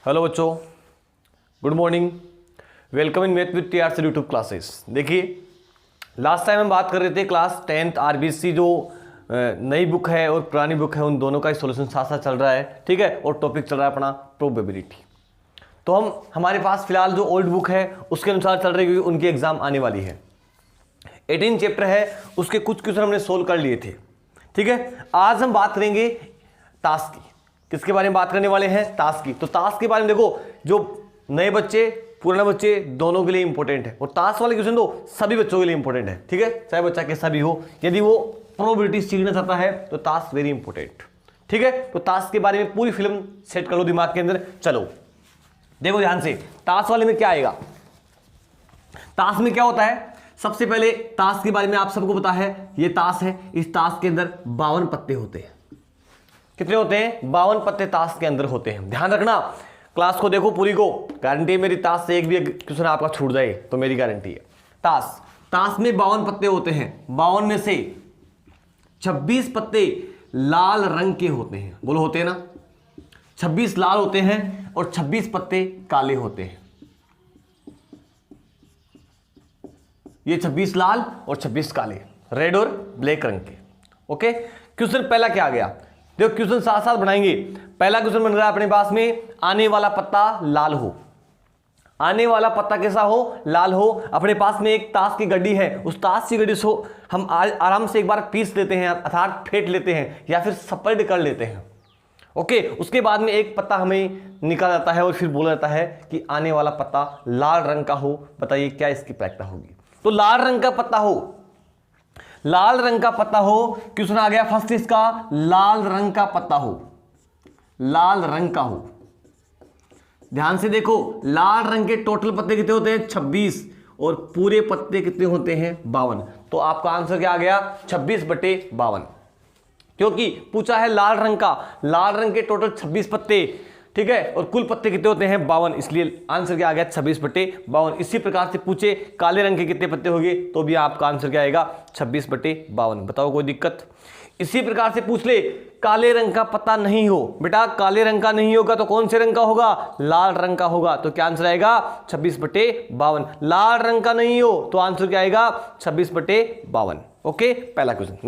Hello बच्चों, good morning. Welcome in math with TRC YouTube classes. देखिए, last time हम बात कर रहे थे क्लास 10th आरबीसी जो नई बुक है और पुरानी बुक है, उन दोनों का सॉल्यूशन साथ साथ चल रहा है, ठीक है। और टॉपिक चल रहा है अपना प्रोबेबिलिटी। तो हमारे पास फिलहाल जो ओल्ड बुक है उसके अनुसार चल रही है, क्योंकि उनकी एग्जाम आने वाली है। 18 चैप्टर है, उसके कुछ क्वेश्चन हमने सोल्व कर लिए थे, ठीक है। आज हम बात करेंगे टास्क की। किसके बारे में बात करने वाले हैं? टास्क की। तो टास्क के बारे में देखो, जो नए बच्चे पुराने बच्चे दोनों के लिए इंपॉर्टेंट है, और टास्क वाले क्वेश्चन तो सभी बच्चों के लिए इंपॉर्टेंट है, ठीक है, चाहे बच्चा कैसा भी हो। यदि वो प्रोबेबिलिटी सीखना चाहता है तो टास्क वेरी इंपॉर्टेंट, ठीक है। तो टास्क के बारे में पूरी फिल्म सेट कर लो दिमाग के अंदर। चलो देखो ध्यान से, टास्क वाले में क्या आएगा। टास्क में क्या होता है? सबसे पहले टास्क के बारे में आप सबको पता है, ये टास्क है। इस टास्क के अंदर 52 पत्ते होते हैं। कितने होते हैं? 52 पत्ते टास्क के अंदर होते हैं। ध्यान रखना, क्लास को देखो पूरी को। गारंटी है मेरी, टास्क से एक भी क्वेश्चन आपका छूट जाए तो मेरी गारंटी है। टास्क में 52 पत्ते होते हैं। 52 में से 26 पत्ते लाल रंग के होते हैं। बोलो, होते हैं ना? 26 लाल होते हैं और 26 पत्ते काले होते हैं। ये 26 लाल और 26 काले, रेड और ब्लैक रंग के। ओके, क्वेश्चन पहला क्या आ गया? देखो, क्वेश्चन साथ साथ बनाएंगे। पहला क्वेश्चन बन रहा है अपने पास में, आने वाला पत्ता लाल हो। आने वाला पत्ता कैसा हो? लाल हो। अपने पास में एक ताश की गड्डी है, उस ताश की गड्डी से हम आराम से एक बार पीस लेते हैं, अर्थात फेंट लेते हैं या फिर सपरेट कर लेते हैं। ओके, उसके बाद में एक पत्ता हमें निकाला जाता है और फिर बोला जाता है कि आने वाला पत्ता लाल रंग का हो। बताइए क्या इसकी प्रायिकता होगी? तो लाल रंग का पत्ता हो, लाल रंग का पत्ता हो। क्वेश्चन आ गया फर्स्ट इसका, लाल रंग का पत्ता हो, लाल रंग का हो। ध्यान से देखो, लाल रंग के टोटल पत्ते कितने होते हैं? 26, और पूरे पत्ते कितने होते हैं? 52। तो आपका आंसर क्या आ गया? 26/52, क्योंकि पूछा है लाल रंग का। लाल रंग के टोटल 26 पत्ते, ठीक है, और कुल पत्ते कितने होते हैं? 52, इसलिए आंसर क्या आ गया? 26/52। इसी प्रकार से पूछे काले रंग के कितने पत्ते होंगे, तो भी आपका आंसर क्या आएगा? 26/52। बताओ कोई दिक्कत? इसी प्रकार से पूछ ले, काले रंग का पत्ता नहीं हो। बेटा, काले रंग का नहीं होगा तो कौन से रंग का होगा? लाल रंग का होगा। तो क्या आंसर आएगा? 26/52। लाल रंग का नहीं हो तो आंसर क्या आएगा? 26/52। ओके, पहला क्वेश्चन।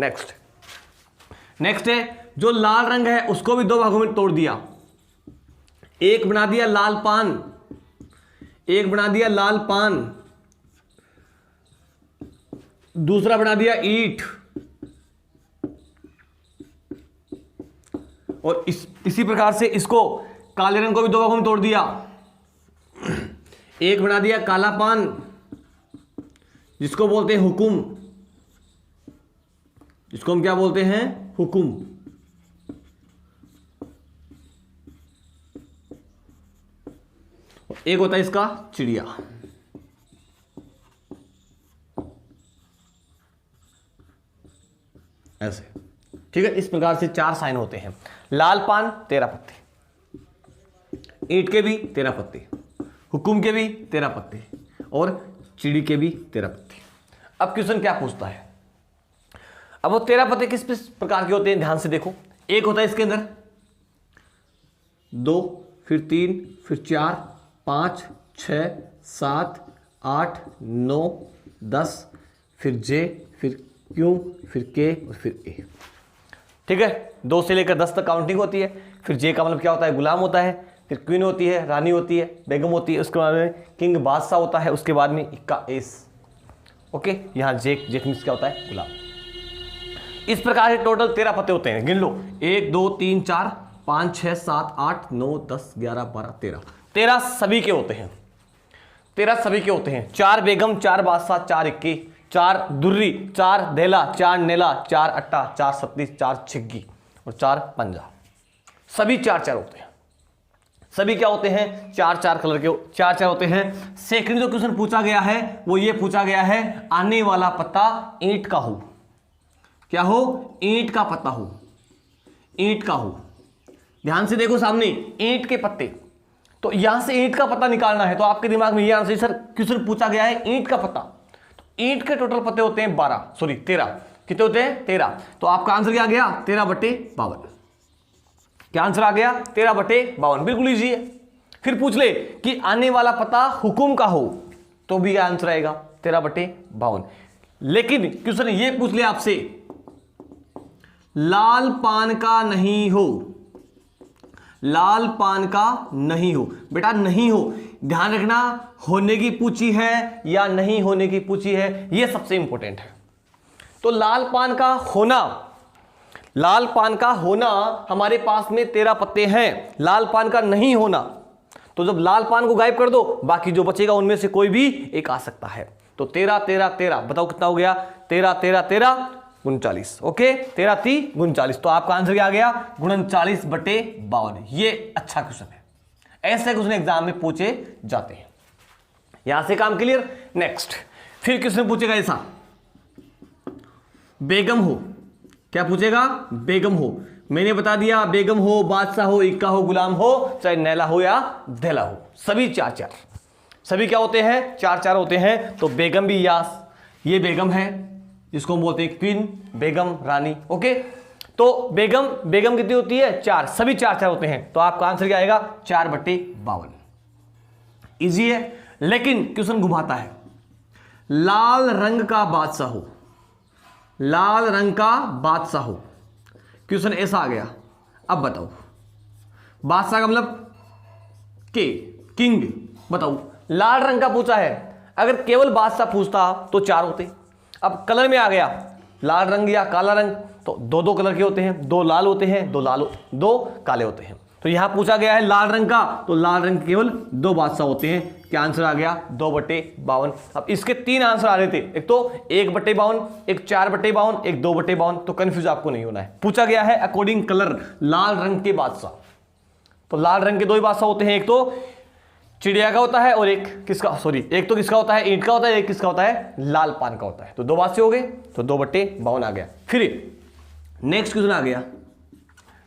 नेक्स्ट है, जो लाल रंग है उसको भी दो भागों में तोड़ दिया। एक बना दिया लाल पान, एक बना दिया लाल पान, दूसरा बना दिया ईंट, और इसी प्रकार से इसको काले रंग को भी दो भागों में तोड़ दिया। एक बना दिया काला पान, जिसको बोलते हैं हुकुम, जिसको हम क्या बोलते हैं? हुकुम। एक होता है इसका चिड़िया। ऐसे, ठीक है। इस प्रकार से 4 साइन होते हैं। लाल पान 13 पत्ते, ईंट के भी 13 पत्ते, हुकुम के भी 13 पत्ते, और चिड़ी के भी 13 पत्ते। अब क्वेश्चन क्या पूछता है? अब वो 13 पत्ते किस प्रकार के होते हैं? ध्यान से देखो। एक होता है इसके अंदर 2, फिर 3, फिर 4, 5, 6, 7, 8, 9, 10, फिर जे, फिर क्यू, फिर के, और फिर ए, ठीक है। 2 से लेकर 10 तक काउंटिंग होती है। फिर जे का मतलब क्या होता है? गुलाम होता है। फिर क्वीन होती है, रानी होती है, बेगम होती है। उसके बाद में किंग बादशाह होता है। उसके बाद में इक्का एस। ओके, यहाँ जेक मीन्स क्या होता है? गुलाम। इस प्रकार से टोटल 13 पत्ते होते हैं। गिन लो, 1 2 3 4 5 6 7 8 9 10 11 12 13। 13 सभी के होते हैं। 13 सभी के होते हैं। 4 बेगम, 4 बादशाह, 4 इक्की, 4 दुर्री, 4 देला, 4 नेला, 4 अट्टा, 4 सत्ती, 4 छिग्गी, और 4 पंजा। सभी 4-4 होते हैं। सभी क्या होते हैं? 4-4 कलर के 4-4 होते हैं। सेकंड जो क्वेश्चन पूछा गया है वो ये पूछा गया है, आने वाला पत्ता ईंट का हो। क्या हो? ईंट का पत्ता हो, ईंट का हो। ध्यान से देखो सामने, ईंट के पत्ते। तो यहां से ईंट का पत्ता निकालना है, तो आपके दिमाग में ये आंसर, सर क्वेश्चन पूछा गया है ईंट का पत्ता। तो ईंट के टोटल पत्ते होते हैं 13। कितने होते हैं? 13। तो आपका आंसर क्या गया? 13/52। क्या आंसर आ गया? 13/52। बिल्कुल ईजी है। फिर पूछ ले कि आने वाला पता हुकुम का हो तो भी आंसर आएगा 13/52। लेकिन क्वेश्चन ये पूछ ले आपसे लाल पान का नहीं हो, लाल पान का नहीं हो, बेटा नहीं हो, ध्यान रखना होने की पूछी है या नहीं होने की पूछी है, यह सबसे इंपॉर्टेंट है। तो लाल पान का होना, लाल पान का होना हमारे पास में 13 पत्ते हैं, लाल पान का नहीं होना, तो जब लाल पान को गायब कर दो बाकी जो बचेगा उनमें से कोई भी एक आ सकता है। तो 13 13 13 बताओ कितना हो गया, 13 13 13 39। ओके 13 3 39, तो आपका आंसर क्या आ गया 39/52। ये अच्छा क्वेश्चन है, ऐसे क्वेश्चन एग्जाम में पूछे जाते हैं। यहां से काम क्लियर। नेक्स्ट फिर क्वेश्चन पूछेगा ऐसा, बेगम हो, क्या पूछेगा बेगम हो, मैंने बता दिया बेगम हो, बादशाह हो, इक्का हो, गुलाम हो, चाहे नैला हो या धैला हो, सभी 4 सभी क्या होते हैं 4 होते हैं। तो बेगम भी यास, ये बेगम है जिसको हम बोलते हैं क्वीन, बेगम रानी। ओके तो बेगम कितनी होती है 4, सभी 4 होते हैं। तो आपका आंसर क्या आएगा 4/52। इजी है, लेकिन क्वेश्चन घुमाता है। लाल रंग का बादशाह हो, लाल रंग का बादशाह हो, क्वेश्चन ऐसा आ गया। अब बताओ बादशाह का मतलब किंग, बताओ लाल रंग का पूछा है, अगर केवल बादशाह पूछता तो 4 होते। अब कलर में आ गया लाल रंग या काला रंग, तो 2 कलर के होते हैं, 2 लाल होते हैं, 2 काले होते हैं। तो यहां पूछा गया है लाल रंग का, तो लाल रंग केवल 2 बादशाह होते हैं। क्या आंसर आ गया 2/52। अब इसके 3 आंसर आ रहे थे, एक तो 1/52, एक 4/52, एक 2/52। तो कंफ्यूज आपको नहीं होना है। पूछा गया है अकॉर्डिंग कलर लाल रंग के बादशाह, तो लाल रंग के 2 ही बादशाह होते हैं, एक तो चिड़िया का होता है और एक किसका, सॉरी एक तो किसका होता है ईंट का होता है, एक किसका होता है लाल पान का होता है। तो 2 बादशाह हो गए, तो 2/52 आ गया। फिर नेक्स्ट क्वेश्चन आ गया,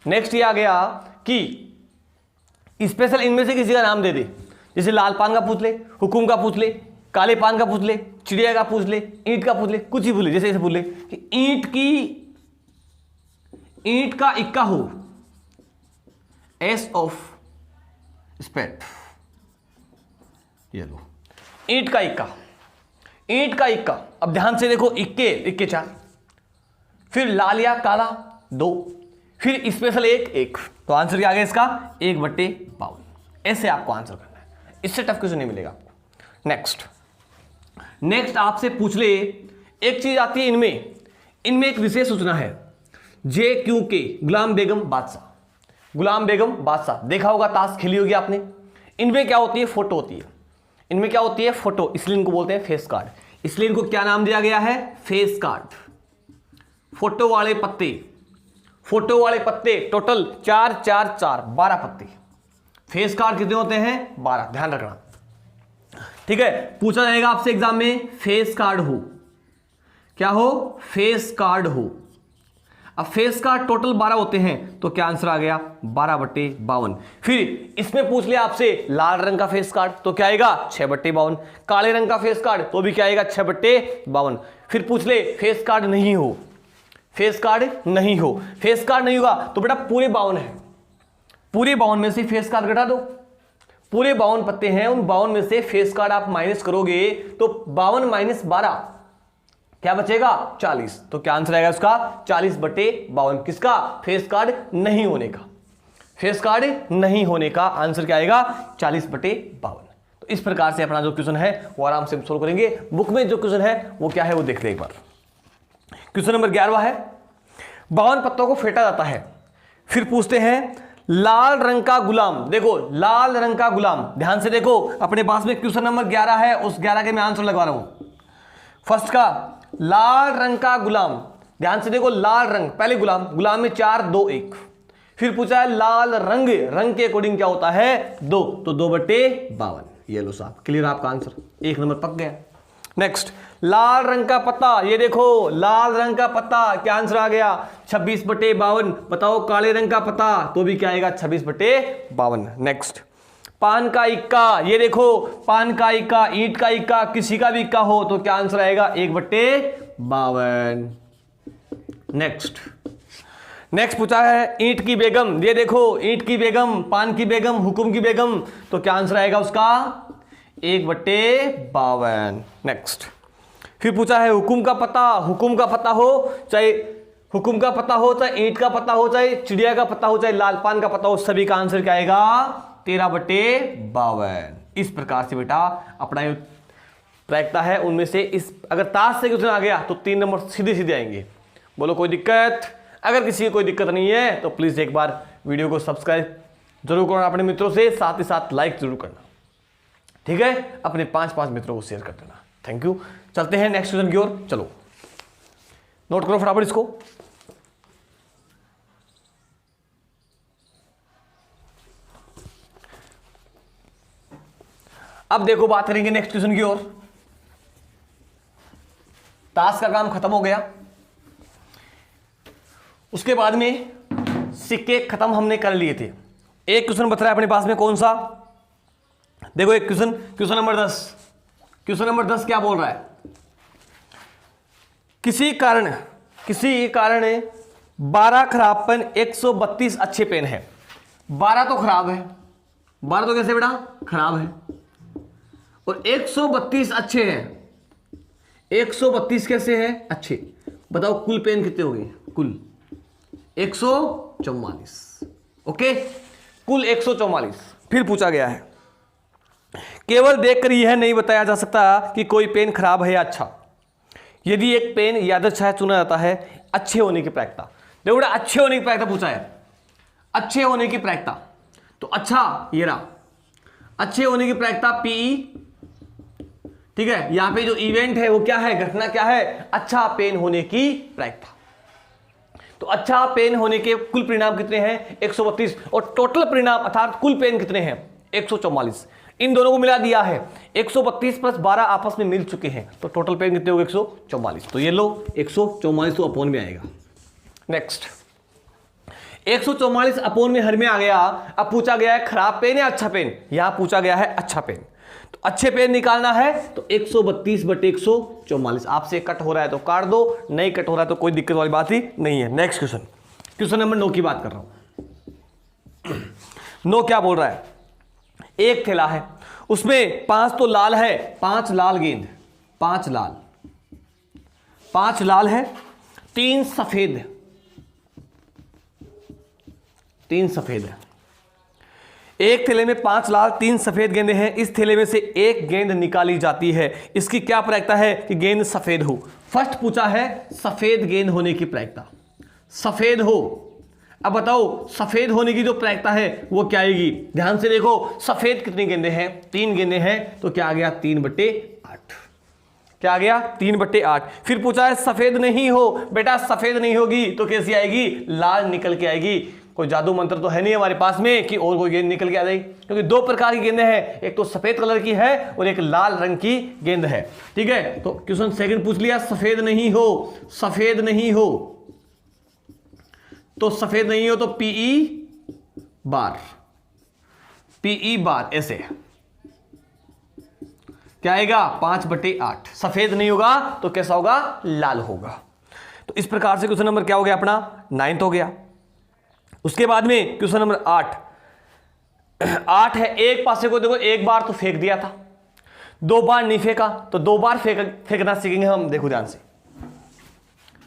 नेक्स्ट ये आ गया कि स्पेशल इनमें से किसी का नाम दे दे, जैसे लाल पान का पूछ ले, हुकुम का पूछ ले, काले पान का पूछ ले, चिड़िया का पूछ ले, ईंट का पूछ ले, कुछ ही पूछ ले। जैसे ऐसे पूछ ले कि ईंट का इक्का हो, एस ऑफ स्पेट, ये लो ईंट का इक्का, ईंट का इक्का। अब ध्यान से देखो, इक्के 4, फिर लाल या काला 2, फिर स्पेशल 1, तो आंसर क्या आ गया इसका 1/52। ऐसे आपको आंसर करना है, इससे टफ क्वेश्चन नहीं मिलेगा आपको। नेक्स्ट आपसे पूछ ले, एक चीज आती है इनमें एक विशेष सूचना है, JQK गुलाम बेगम बादशाह, गुलाम बेगम बादशाह। देखा होगा ताश खेली होगी आपने। इनमें क्या होती है फोटो होती है, इनमें क्या होती है फोटो, इसलिए इनको बोलते हैं फेस कार्ड। इसलिए इनको क्या नाम दिया गया है फेस कार्ड। फोटो वाले पत्ते, फोटो वाले पत्ते टोटल 4 4 4 12 पत्ते। फेस कार्ड कितने होते हैं 12, ध्यान रखना। ठीक है, पूछा जाएगा आपसे एग्जाम में फेस कार्ड हो, क्या हो फेस कार्ड हो। अब फेस कार्ड टोटल 12 होते हैं, तो क्या आंसर आ गया 12/52। फिर इसमें पूछ लिया आपसे लाल रंग का फेस कार्ड, तो क्या आएगा 6/52। काले रंग का फेस कार्ड, तो भी क्या आएगा 6/52। फिर पूछ ले फेस कार्ड नहीं हो, फेस कार्ड नहीं हो, फेस कार्ड नहीं होगा तो बेटा पूरे 52 है, पूरे 52 में से फेस कार्ड घटा दो। पूरे 52 पत्ते हैं, उन 52 में से फेस कार्ड आप माइनस करोगे तो 52 - 12 क्या बचेगा 40। तो क्या आंसर आएगा उसका 40/52। किसका फेस कार्ड नहीं होने का, फेस कार्ड नहीं होने का आंसर क्या आएगा 40/52। तो इस प्रकार से अपना जो क्वेश्चन है वो आराम से सोल्व करेंगे। बुक में जो क्वेश्चन है वो क्या है वो देख ले एक बार। क्वेश्चन नंबर 11 है, 52 पत्तों को फेंटा जाता है, फिर पूछते हैं लाल रंग का गुलाम। देखो लाल रंग का गुलाम, ध्यान से देखो अपने पास में क्वेश्चन नंबर 11 है, उस 11 के मैं आंसर लगवा रहा हूं। फर्स्ट का लाल रंग का गुलाम, ध्यान से देखो लाल रंग, पहले गुलाम, गुलाम में 4 2 1, फिर पूछा है लाल रंग, रंग के अकॉर्डिंग क्या होता है 2, तो 2/52। ये लो साहब क्लियर, आपका आंसर 1 नंबर पक गया। नेक्स्ट लाल रंग का पत्ता, ये देखो लाल रंग का पत्ता, क्या आंसर आ गया 26/52। बताओ काले रंग का पत्ता, तो भी क्या आएगा 26/52। नेक्स्ट पान का इक्का, ये देखो पान का इक्का, ईंट का इक्का, किसी का भी इक्का हो तो क्या आंसर आएगा 1/52। नेक्स्ट नेक्स्ट पूछा है ईंट की बेगम, ये देखो ईंट की बेगम, पान की बेगम, हुकुम की बेगम, तो क्या आंसर आएगा उसका 1/52। नेक्स्ट फिर पूछा है हुकुम का पता, हुकुम का पता हो चाहे हुकुम का पता हो, चाहे ईंट का पता हो, चाहे चिड़िया का पता हो, चाहे लाल पान का पता हो, सभी का आंसर क्या आएगा 13/52। इस प्रकार से बेटा अपना ये प्रायिकता है, उनमें से इस अगर ताश से क्वेश्चन आ गया तो 3 नंबर सीधे सीधे आएंगे। बोलो कोई दिक्कत? अगर किसी की कोई दिक्कत नहीं है तो प्लीज एक बार वीडियो को सब्सक्राइब जरूर करना अपने मित्रों से, साथ ही साथ लाइक जरूर करना, ठीक है? अपने 5 मित्रों को शेयर कर देना। Thank you. चलते हैं नेक्स्ट क्वेश्चन की ओर। चलो नोट करो फटाफट इसको। अब देखो बात करेंगे नेक्स्ट क्वेश्चन की ओर। ताश का काम खत्म हो गया, उसके बाद में सिक्के खत्म हमने कर लिए थे। एक क्वेश्चन बच रहा है अपने पास में, कौन सा? देखो एक question, question number 10। Question number 10 क्या बोल रहा है? किसी कारण 12 खराब पेन 132 अच्छे पेन है। 12 तो खराब है, 12 तो कैसे बेटा खराब है, और 132 अच्छे हैं। 132 कैसे हैं अच्छे? बताओ कुल पेन कितने हो गए? कुल 144। ओके, कुल 144। फिर पूछा गया है केवल देखकर यह नहीं बताया जा सकता कि कोई पेन खराब है या अच्छा। यदि एक पेन यादृच्छा चुना जाता है अच्छे होने की प्रायिकता। देखो बेटा अच्छे होने की प्रायिकता पूछा है, अच्छे होने की प्रायिकता। तो अच्छा ये रहा अच्छे होने की प्रायिकता पीई, ठीक है? यहां पे जो इवेंट है वो क्या है, घटना क्या है? अच्छा पेन होने की प्रायिकता। तो अच्छा पेन होने के कुल परिणाम कितने हैं? 132, और टोटल परिणाम अर्थात कुल पेन कितने हैं? 144। इन दोनों को मिला दिया है, 132 प्लस 12 आपस में मिल चुके हैं, तो टोटल पेन कितने हो गए? 144। तो ये लो 144 तो अपोन में आएगा। नेक्स्ट 144 अपोन में हर में आ गया। अब पूछा गया है खराब पेन या अच्छा पेन? यहां पूछा गया है अच्छा पेन। तो अच्छे पेन निकालना है तो 132/144। आपसे कट हो रहा है तो काट दो, नहीं कट हो रहा है तो कोई दिक्कत वाली बात ही नहीं है। नेक्स्ट क्वेश्चन, क्वेश्चन नंबर 9 की बात कर रहा हूं। 9 क्या बोल रहा है? एक थैला है, उसमें 5 तो लाल है, 5 लाल गेंद, 5 लाल है, 3 सफेद, 3 सफेद है। एक थैले में 5 लाल 3 सफेद गेंदें हैं। इस थैले में से एक गेंद निकाली जाती है, इसकी क्या प्रायिकता है कि गेंद सफेद हो? फर्स्ट पूछा है सफेद गेंद होने की प्रायिकता, सफेद हो। अब बताओ सफेद होने की जो प्रायिकता है वो क्या आएगी? ध्यान से देखो सफेद कितनी गेंदें हैं? 3 गेंदें हैं, तो क्या आ गया 3/8। क्या आ गया 3/8। फिर पूछा है सफेद नहीं हो, बेटा सफेद नहीं होगी तो कैसी आएगी? लाल निकल के आएगी। कोई जादू मंत्र तो है नहीं हमारे पास में कि और कोई गेंद निकल के आ जाएगी, क्योंकि 2 प्रकार की गेंदें हैं, एक तो सफेद कलर की है और एक लाल रंग की गेंद है, ठीक है? तो क्वेश्चन सेकंड पूछ लिया सफेद नहीं हो, सफेद नहीं हो, तो सफेद नहीं हो तो पीई बार ऐसे क्या आएगा? 5/8। सफेद नहीं होगा तो कैसा होगा? लाल होगा। तो इस प्रकार से क्वेश्चन नंबर क्या हो गया अपना? 9 हो गया। उसके बाद में क्वेश्चन नंबर 8 है। एक पासे को देखो एक बार तो फेंक दिया था, 2 बार नहीं फेंका, तो 2 बार फेंकना सीखेंगे हम। देखो ध्यान से,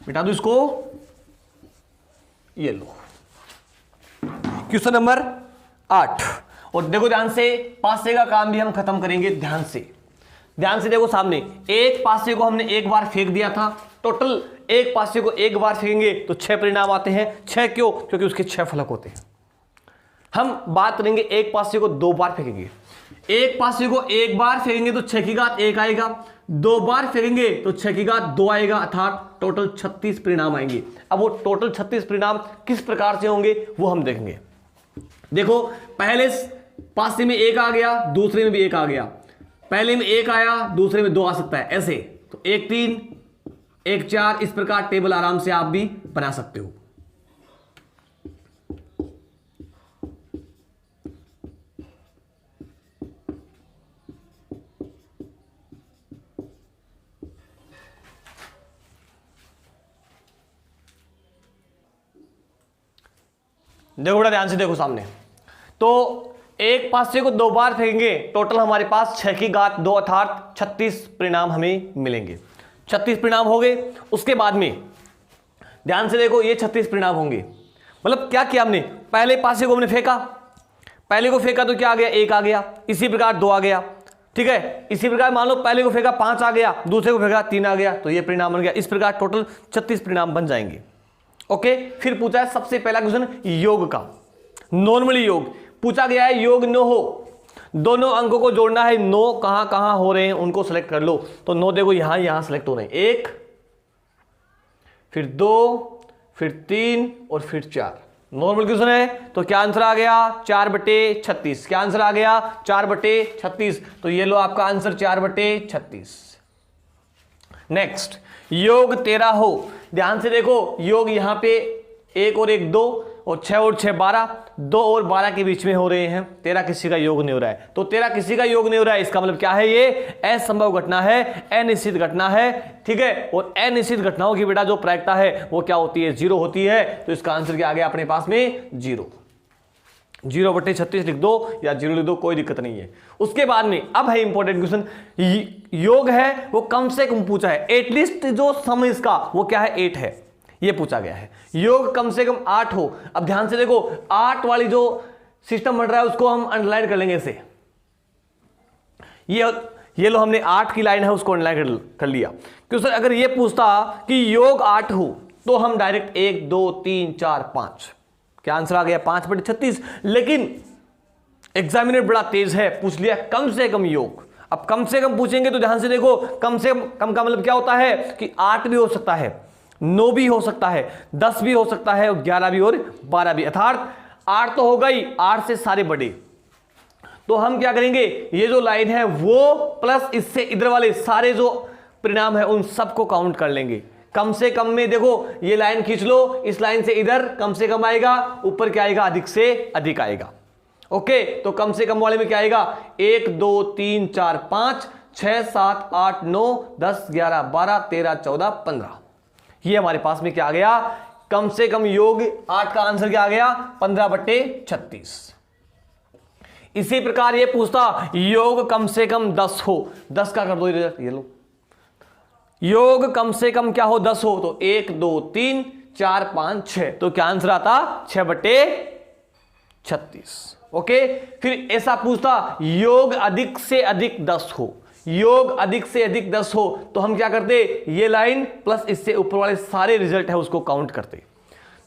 मिटा दो इसको, ये लो क्वेश्चन नंबर 8। और देखो ध्यान से, पासे का काम भी हम खत्म करेंगे। ध्यान से देखो सामने, एक पासे को हमने एक बार फेंक दिया था, टोटल एक पासे को एक बार फेंकेंगे तो 6 परिणाम आते हैं। 6 क्यों? क्योंकि उसके 6 फलक होते हैं। हम बात करेंगे एक पासे को 2 बार फेंकेंगे, एक पासे को एक बार फेंकेंगे तो 6 की घात 1 आएगा, 2 बार फेंकेंगे तो 6 की घात 2 आएगा, अर्थात टोटल 36 परिणाम आएंगे। अब वो टोटल 36 परिणाम किस प्रकार से होंगे वो हम देखेंगे। देखो पहले पासे में 1 आ गया, दूसरे में भी 1 आ गया, पहले में 1 आया, दूसरे में 2 आ सकता है, ऐसे। तो 1 3 1 4, इस प्रकार टेबल आराम से आप भी बना सकते हो। देखो बेटा ध्यान से देखो सामने, तो एक पासे को 2 बार फेंकेंगे, टोटल हमारे पास 6 की घात 2 अर्थात 36 परिणाम हमें मिलेंगे। 36 परिणाम हो गए। उसके बाद में ध्यान से देखो ये 36 परिणाम होंगे। मतलब क्या किया हमने, पहले पासे को हमने फेंका, पहले को फेंका तो क्या आ गया, 1 आ गया। इसी प्रकार 2 आ गया, ठीक है। इसी प्रकार मान लो पहले को फेंका 5 आ गया, दूसरे को फेंका 3 आ गया, तो ये परिणाम बन गया। इस प्रकार टोटल 36 परिणाम बन जाएंगे। ओके, फिर पूछा है सबसे पहला क्वेश्चन योग का, नॉर्मली योग पूछा गया है। योग 9 हो, दोनों अंकों को जोड़ना है। 9 कहां कहां हो रहे हैं उनको सेलेक्ट कर लो। तो 9 देखो यहां सेलेक्ट हो रहे हैं, 1 फिर 2 फिर 3 और फिर 4। नॉर्मल क्वेश्चन है, तो क्या आंसर आ गया 4/36। क्या आंसर आ गया 4/36। तो ये लो आपका आंसर 4/36। नेक्स्ट योग 13 हो, ध्यान से देखो योग यहां पे 1 और 1 2 और 6 और 6 12, 2 और 12 के बीच में हो रहे हैं। 13 किसी का योग नहीं हो रहा है, तो 13 किसी का योग नहीं हो रहा है, इसका मतलब क्या है, ये असंभव घटना है, अनिश्चित घटना है, ठीक है। और अनिश्चित घटनाओं की बेटा जो प्रायिकता है वो क्या होती है, 0 होती है। तो इसका आंसर क्या आ गया अपने पास में 0। 0/36 लिख दो या 0 लिख दो, कोई दिक्कत नहीं है। उसके बाद में अब है इंपॉर्टेंट क्वेश्चन, योग है वो कम से कम पूछा है, एटलीस्ट जो सम इसका वो क्या है 8 है, ये पूछा गया है। योग कम से कम 8 हो। अब ध्यान से देखो 8 वाली जो सिस्टम बन रहा है उसको हम अंडरलाइन कर लेंगे ऐसे, ये लो हमने 8 की लाइन है उसको अंडरलाइन कर लिया। क्यों सर, अगर ये पूछता कि योग 8 हो तो हम डायरेक्ट 1 2 3 4 5, क्या आंसर आ गया 5/36। लेकिन एग्जामिनर बड़ा तेज है, पूछ लिया कम से कम योग। अब कम से कम पूछेंगे तो ध्यान से देखो कम से कम का मतलब क्या होता है कि 8 भी हो सकता है, 9 भी हो सकता है, 10 भी हो सकता है, 11 भी और 12 भी, अर्थात 8 तो होगा ही, 8 से सारे बड़े। तो हम क्या करेंगे, ये जो लाइन है वो प्लस इससे इधर वाले सारे जो परिणाम है उन सबको काउंट कर लेंगे। कम से कम में देखो ये लाइन खींच लो, इस लाइन से इधर कम से कम आएगा, ऊपर क्या आएगा अधिक से अधिक आएगा। ओके, तो कम से कम वाले में क्या आएगा 1 2 3 4 5 6 7 8 9 10 11 12 13 14 15। ये हमारे पास में क्या आ गया, कम से कम योग 8 का आंसर क्या आ गया 15/36। इसी प्रकार ये पूछता योग कम से कम 10 हो, 10 का कर दो रिजल्ट, ये लो योग कम से कम क्या हो 10 हो, तो 1 2 3 4 5 6, तो क्या आंसर आता 6/36। ओके, फिर ऐसा पूछता योग अधिक से अधिक 10 हो, योग अधिक से अधिक 10 हो, तो हम क्या करते, ये लाइन प्लस इससे ऊपर वाले सारे रिजल्ट है उसको काउंट करते।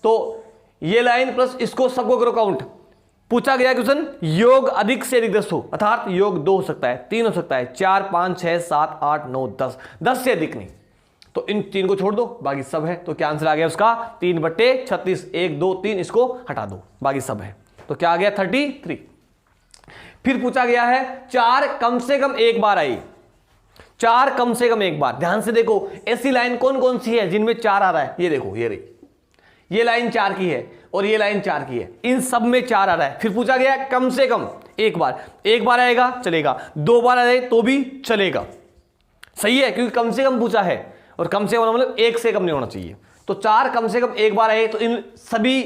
तो ये लाइन प्लस इसको सबको करो काउंट। पूछा गया क्वेश्चन योग अधिक से अधिक 10 हो, अर्थात योग 2 हो सकता है, 3 हो सकता है, 4 5 6 7 8 9 10, 10 से अधिक नहीं। तो इन 3 को छोड़ दो, बाकी सब है। तो क्या आंसर आ गया उसका 3/36। 1 2 3 इसको हटा दो, बाकी सब है। तो क्या आ गया 33। फिर पूछा गया है 4 कम से कम एक बार आई, 4 कम से कम एक बार। ध्यान से देखो ऐसी लाइन कौन कौन सी है जिनमें 4 आ रहा है, ये देखो ये रही, ये लाइन 4 की है और ये लाइन 4 की है, इन सब में 4 आ रहा है। फिर पूछा गया कम से कम एक बार आएगा चलेगा, 2 बार आए तो भी चलेगा, सही है, क्योंकि कम से कम पूछा है और कम से कम मतलब 1 से कम नहीं होना चाहिए। तो 4 कम से कम एक बार आए, तो इन सभी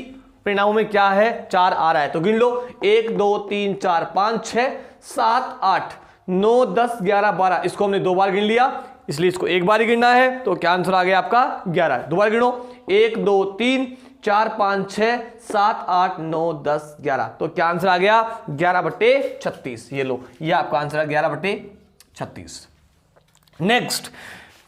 परिणामों में क्या है 4 आ रहा है। तो गिन लो 1 2 3 4 5 6 7 8 9 10 11 12, इसको हमने 2 बार गिन लिया, इसलिए इसको एक बार ही गिनना है। तो क्या आंसर आ गया आपका 11। दोबारा गिनो 1 2 3 4 5 6 7 8 9 10 11, तो क्या आंसर आ गया 11/36। ये लो, ये आपका आंसर है 11/36। नेक्स्ट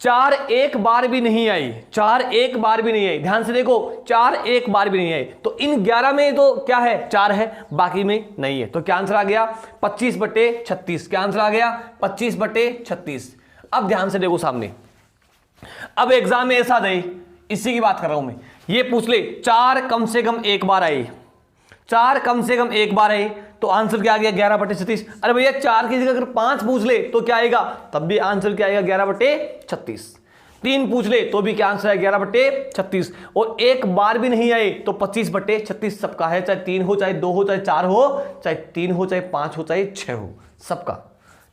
4 एक बार भी नहीं आई, 4 एक बार भी नहीं आई। ध्यान से देखो 4 एक बार भी नहीं आई, तो इन 11 में तो क्या है 4 है, बाकी में नहीं है। तो क्या आंसर आ गया 25/36। क्या आंसर आ गया 25/36। अब ध्यान से देखो सामने, अब एग्जाम में ऐसा दे, इसी की बात कर रहा हूं मैं, ये पूछ ले 4 कम से कम एक बार आई, 4 कम से कम एक बार आई, तो आंसर क्या आ गया 11/36। अरे भैया 4 की जगह अगर 5 पूछ ले तो क्या आएगा, तब भी आंसर क्या आएगा 11/36। 3 पूछ ले तो भी क्या आंसर है 11/36, और एक बार भी नहीं आए तो 25/36 सबका है, चाहे 3 हो चाहे 2 हो चाहे 4 हो चाहे 3 हो चाहे 5 हो चाहे 6 हो, सबका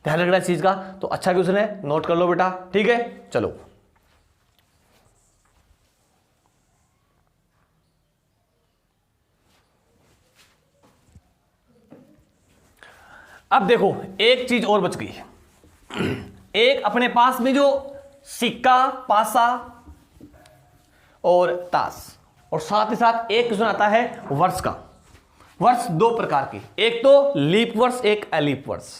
ध्यान रखना इस चीज का। तो अच्छा क्वेश्चन है, नोट कर लो बेटा, ठीक है। चलो अब देखो एक चीज और बच गई है, एक अपने पास में जो सिक्का, पासा और ताश, और साथ ही साथ एक क्वेश्चन आता है वर्ष का। वर्ष दो प्रकार के, एक तो लीप वर्ष, एक एलीप वर्ष।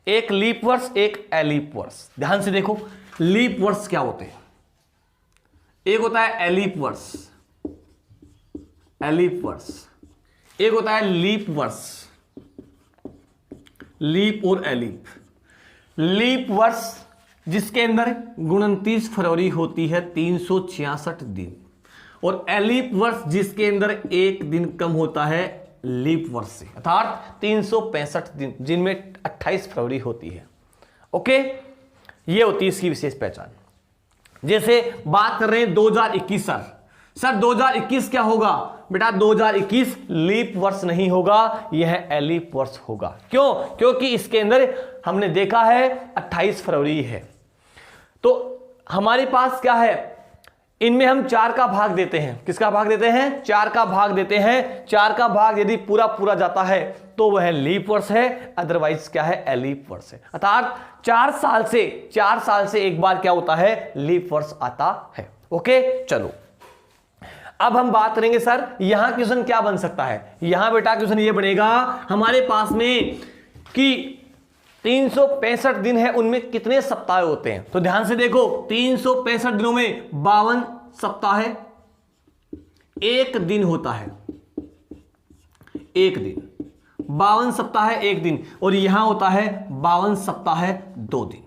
एक लीप वर्ष, एक एलीप वर्ष। ध्यान से देखो लीप वर्ष क्या होते हैं। एक होता है एलीप वर्ष, एलीप वर्ष, एक होता है लीप वर्ष, लीप और एलीप। लीप वर्ष जिसके अंदर 29 फरवरी होती है 366 दिन, और एलीप वर्ष जिसके अंदर एक दिन कम होता है लीप वर्ष से, अर्थात 365 दिन, जिनमें 28 फरवरी होती है। ओके, ये होती है इसकी विशेष पहचान। जैसे बात कर रहे हैं 2021, सर 2021 क्या होगा बेटा? 2021 लीप वर्ष नहीं होगा, यह एलीप वर्ष होगा। क्यों? क्योंकि इसके अंदर हमने देखा है 28 फरवरी है। तो हमारे पास क्या है, इनमें हम 4 का भाग देते हैं। किसका भाग देते हैं? 4 का भाग देते हैं। 4 का भाग यदि पूरा पूरा जाता है तो वह लीप वर्ष है, अदरवाइज क्या है? एलीप वर्ष है। अर्थात 4 साल से एक बार क्या होता है? लीप वर्ष आता है। ओके, चलो अब हम बात करेंगे सर यहां क्वेश्चन क्या बन सकता है। यहां बेटा क्वेश्चन ये बनेगा हमारे पास में कि 365 दिन है, उनमें कितने सप्ताह होते हैं? तो ध्यान से देखो 365 दिनों में 52 सप्ताह है, एक दिन होता है, एक दिन 52 सप्ताह है, एक दिन, और यहां होता है 52 सप्ताह है, 2 दिन।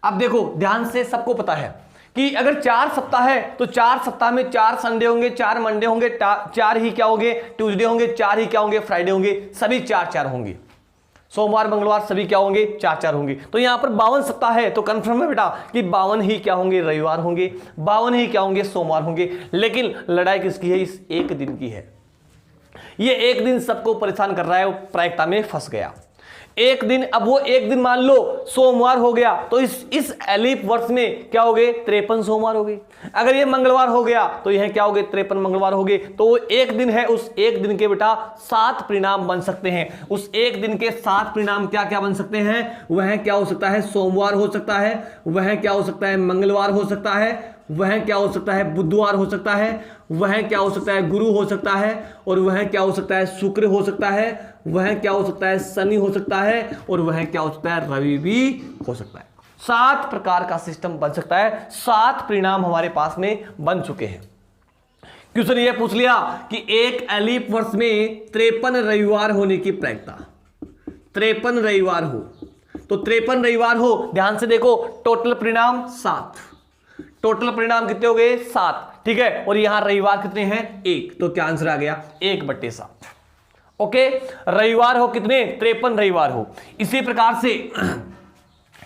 अब देखो ध्यान से, सबको पता है कि अगर 4 सप्ताह है तो 4 सप्ताह में 4 संडे होंगे, 4 मंडे होंगे, 4 ही क्या होंगे? ट्यूसडे होंगे, 4 ही क्या होंगे? फ्राइडे होंगे, सभी 4 होंगे। सोमवार मंगलवार सभी क्या होंगे? 4 होंगे। तो यहां पर 52 सप्ताह है तो कंफर्म है बेटा कि 52 ही क्या होंगे? रविवार होंगे, 52 ही क्या होंगे? सोमवार होंगे। लेकिन लड़ाई किसकी है? इस एक दिन की है। ये एक दिन सबको परेशान कर रहा है, वो प्रायिकता में फंस गया। एक दिन, अब वो एक दिन मान लो सोमवार हो गया तो इस एलीप वर्ष में क्या हो गए? 53 सोमवार हो गए। अगर ये मंगलवार हो गया तो यह क्या हो गए? 53 मंगलवार हो गए। तो वो एक दिन है, उस एक दिन के बेटा 7 परिणाम बन सकते हैं। उस एक दिन के 7 परिणाम क्या क्या बन सकते हैं? वह क्या हो सकता है? सोमवार हो सकता है, वह क्या हो सकता है? मंगलवार हो सकता है, वह क्या हो सकता है? बुधवार हो सकता है, वह क्या हो सकता है? गुरु हो सकता है, और वह क्या हो सकता है? शुक्र हो सकता है, वह क्या हो सकता है? शनि हो सकता है, और वह क्या हो सकता है? रवि भी हो सकता है। 7 प्रकार का सिस्टम बन सकता है। 7 परिणाम हमारे पास में बन चुके हैं। क्वेश्चन ये पूछ लिया कि एक एलीप वर्ष में 53 रविवार होने की प्रायिकता, 53 रविवार हो, तो 53 रविवार हो। ध्यान से देखो टोटल परिणाम 7, टोटल परिणाम कितने हो गए? 7, ठीक है। और यहां रविवार कितने हैं? 1, तो क्या आंसर आ गया? 1/7। ओके, रविवार हो कितने? 53 रविवार हो। इसी प्रकार से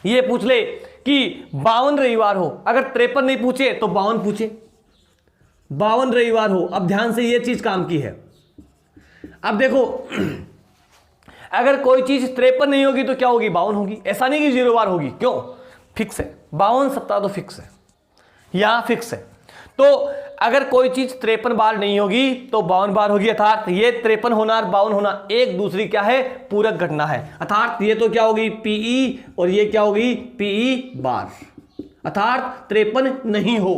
ये पूछ ले कि 52 रविवार हो, अगर 53 नहीं पूछे तो 52 पूछे, 52 रविवार हो। अब ध्यान से ये चीज काम की है। अब देखो अगर कोई चीज 53 नहीं होगी तो क्या होगी? 52 होगी। ऐसा नहीं कि 0 बार होगी। क्यों? फिक्स है, 52 सप्ताह तो फिक्स है, यहां फिक्स है। तो अगर कोई चीज 53 बार नहीं होगी तो 52 बार होगी। अर्थात ये 53 होना और 52 होना एक दूसरी क्या है? पूरक घटना है। अर्थात ये तो क्या होगी? पीई, और ये क्या होगी? पीई बार। अर्थात 53 नहीं हो,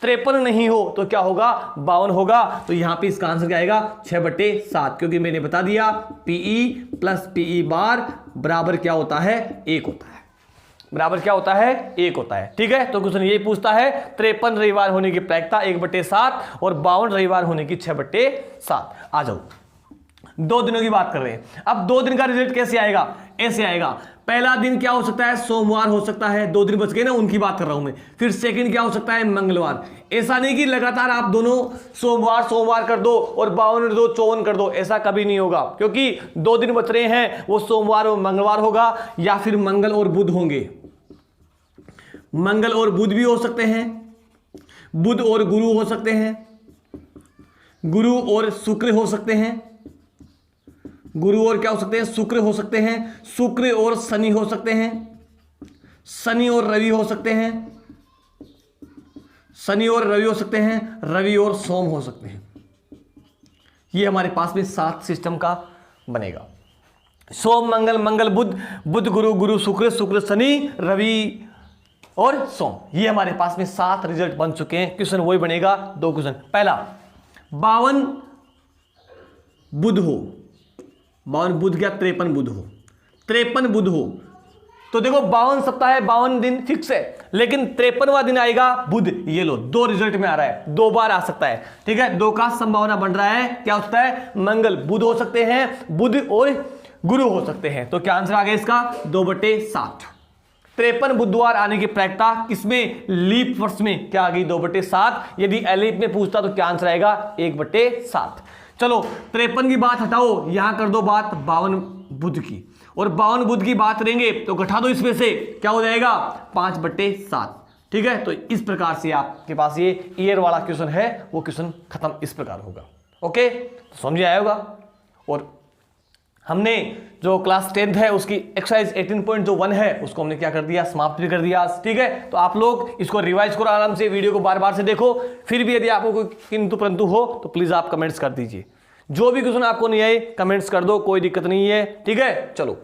53 नहीं हो तो क्या होगा? 52 होगा। तो यहां पे इसका आंसर क्या आएगा? 6/7, क्योंकि मैंने बता दिया पीई प्लस पीई बार बराबर क्या होता है? 1 होता है। बराबर क्या होता है? 1 होता है। ठीक है, तो क्वेश्चन यही पूछता है 53 रविवार होने की प्रायिकता 1/7 और 52 रविवार होने की 6/7। आ जाओ, 2 दिनों की बात कर रहे हैं। अब 2 दिन का रिजल्ट कैसे आएगा? ऐसे आएगा। पहला दिन क्या हो सकता है? सोमवार हो सकता है, 2 दिन बच गए ना, उनकी बात कर रहा हूं मैं। फिर सेकंड क्या हो सकता है? मंगलवार। ऐसा नहीं कि लगातार आप दोनों सोमवार कर दो और 52 कर दो, 54 कर दो, ऐसा कभी नहीं होगा, क्योंकि 2 दिन बच रहे हैं, वो सोमवार और मंगलवार होगा, या फिर मंगल और बुध होंगे। मंगल और बुध भी हो सकते हैं, बुध और गुरु हो सकते हैं, गुरु और शुक्र हो सकते हैं, गुरु और क्या हो सकते हैं? शुक्र हो सकते हैं, शुक्र और शनि हो सकते हैं, शनि और रवि हो सकते हैं, शनि और रवि हो सकते हैं, रवि और सोम हो सकते हैं। ये हमारे पास में 7 सिस्टम का बनेगा। सोम मंगल, मंगल बुध, बुध गुरु, गुरु शुक्र, शुक्र शनि, रवि और सोम। ये हमारे पास में 7 रिजल्ट बन चुके हैं। क्वेश्चन वही बनेगा, 2 क्वेश्चन। पहला 52 बुध हो, 52 बुध क्या 53 बुध हो, 53 बुध हो तो देखो 52 सप्ताह है, 52 दिन फिक्स है, लेकिन 53वां दिन आएगा बुध। ये लो 2 रिजल्ट में आ रहा है, 2 बार आ सकता है, ठीक है। 2 का संभावना बन रहा है, क्या हो सकता है, मंगल बुध हो सकते हैं, बुध और गुरु हो सकते हैं। तो क्या आंसर आ गया इसका 2/7। 53 बुधवार आने की प्रायिकता किसमें, लीप वर्ष में क्या आ गई 2/7। यदि एलिप में पूछता तो क्या आंसर आएगा 1/7। चलो 53 की बात हटाओ, यहां कर दो बात 52 बुध की, और 52 बुध की बात करेंगे तो घटा दो इसमें से, क्या हो जाएगा 5/7। ठीक है, तो इस प्रकार से आपके पास ये ईयर वाला क्वेश्चन है, वो क्वेश्चन खत्म इस प्रकार होगा। ओके, तो समझ आया होगा। और हमने जो क्लास 10th है उसकी एक्सरसाइज 18.1 है उसको हमने क्या कर दिया, समाप्त भी कर दिया। ठीक है, तो आप लोग इसको रिवाइज करो आराम से, वीडियो को बार बार से देखो। फिर भी यदि आपको कोई किंतु परंतु हो तो प्लीज आप कमेंट्स कर दीजिए। जो भी क्वेश्चन आपको नहीं आए कमेंट्स कर दो, कोई दिक्कत नहीं है। ठीक है, चलो।